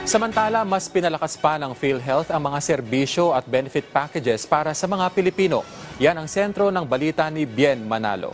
Samantala, mas pinalakas pa ng PhilHealth ang mga serbisyo at benefit packages para sa mga Pilipino. Yan ang sentro ng balita ni Bien Manalo.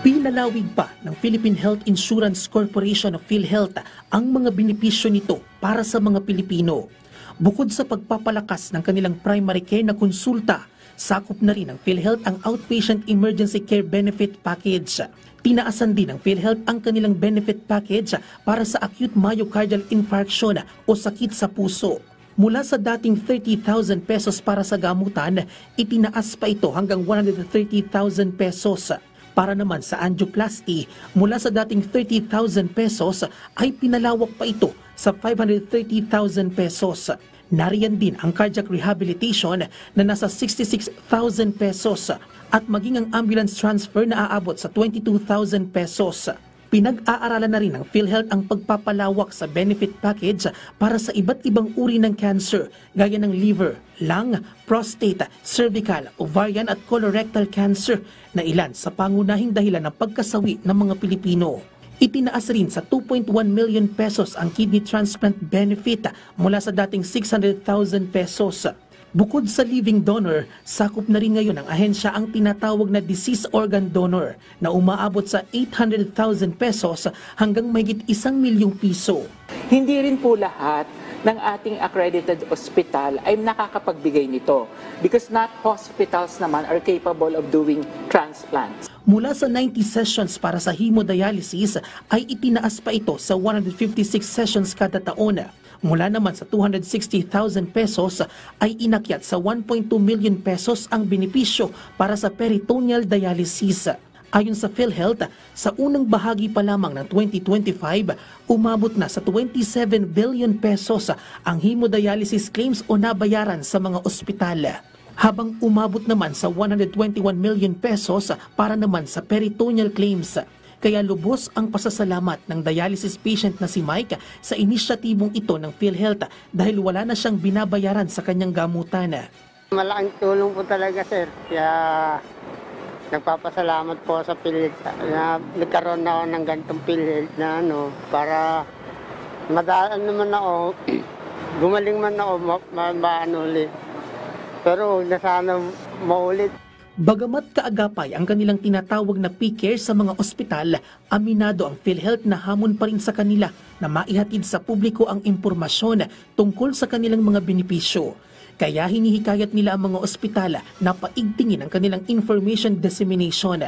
Pinalawig pa ng Philippine Health Insurance Corporation of PhilHealth ang mga benepisyo nito para sa mga Pilipino. Bukod sa pagpapalakas ng kanilang primary care na konsulta, sakop na rin ng PhilHealth ang Outpatient Emergency Care Benefit Package. Tinaasan din ng PhilHealth ang kanilang benefit package para sa acute myocardial infarction o sakit sa puso. Mula sa dating 30,000 pesos para sa gamutan, itinaas pa ito hanggang 130,000 pesos. Para naman sa angioplasty, mula sa dating 30,000 pesos ay pinalawak pa ito sa 530,000 pesos. Nariyan din ang cardiac rehabilitation na nasa 66,000 pesos at maging ang ambulance transfer na aabot sa 22,000 pesos. Pinag-aaralan na rin ng PhilHealth ang pagpapalawak sa benefit package para sa iba't ibang uri ng cancer gaya ng liver, lung, prostate, cervical, ovarian at colorectal cancer na ilan sa pangunahing dahilan ng pagkasawi ng mga Pilipino. Itinaas rin sa 2.1 million pesos ang kidney transplant benefit mula sa dating 600,000 pesos. Bukod sa living donor, sakop na rin ngayon ng ahensya ang tinatawag na deceased organ donor na umaabot sa 800,000 pesos hanggang mahigit 1 milyong piso. Hindi rin po lahat ng ating accredited ospital ay nakakapagbigay nito because not hospitals naman are capable of doing transplants. Mula sa 90 sessions para sa hemodialysis ay itinaas pa ito sa 156 sessions kada taon. Mula naman sa 260,000 pesos ay inakyat sa 1.2 million pesos ang benepisyo para sa peritoneal dialysis. Ayon sa PhilHealth, sa unang bahagi pa lamang ng 2025, umabot na sa 27 billion pesos ang hemodialysis claims o nabayaran sa mga ospital. Habang umabot naman sa 121 million pesos para naman sa peritoneal claims. Kaya lubos ang pasasalamat ng dialysis patient na si Mike sa inisyatibong ito ng PhilHealth dahil wala na siyang binabayaran sa kanyang gamutan. Malaking tulong po talaga, sir. Kaya nagpapasalamat po sa PhilHealth na nagkaroon na ako ng ganitong PhilHealth na para madaan naman ako, gumaling man ako, ulit. Pero huwag na sana maulit. Bagamat kaagapay ang kanilang tinatawag na P-Care sa mga ospital, aminado ang PhilHealth na hamon pa rin sa kanila na maihatid sa publiko ang impormasyon tungkol sa kanilang mga benepisyo. Kaya hinihikayat nila ang mga ospital na paigtingin ang kanilang information dissemination.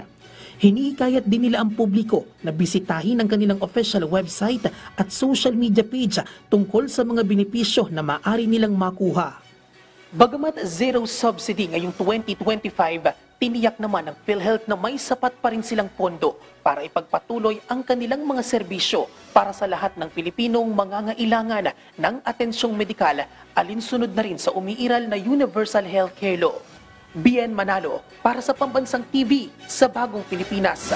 Hinihikayat din nila ang publiko na bisitahin ang kanilang official website at social media page tungkol sa mga benepisyo na maaari nilang makuha. Bagamat zero subsidy ngayong 2025, tiniyak naman ng PhilHealth na may sapat pa rin silang pondo para ipagpatuloy ang kanilang mga serbisyo para sa lahat ng Pilipinong mangangailangan ng atensyong medikal, alinsunod na rin sa umiiral na Universal Healthcare Law. Bien Manalo para sa Pambansang TV sa Bagong Pilipinas.